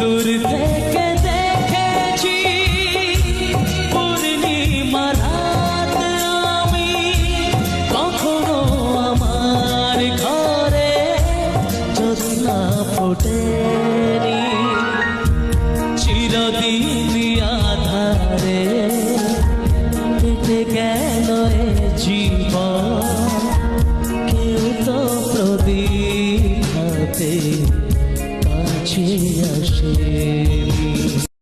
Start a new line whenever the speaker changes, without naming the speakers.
দূর থেকে দেখেছি পূর্ণিমা রাত আমি, কখনো আমার ঘরে জ্যোৎস্না ফোটেনি। চিরদিন আধারে কেটে গেল এ জীবন, কেউ তো প্রদীপ হাতে কাছে আসেনি।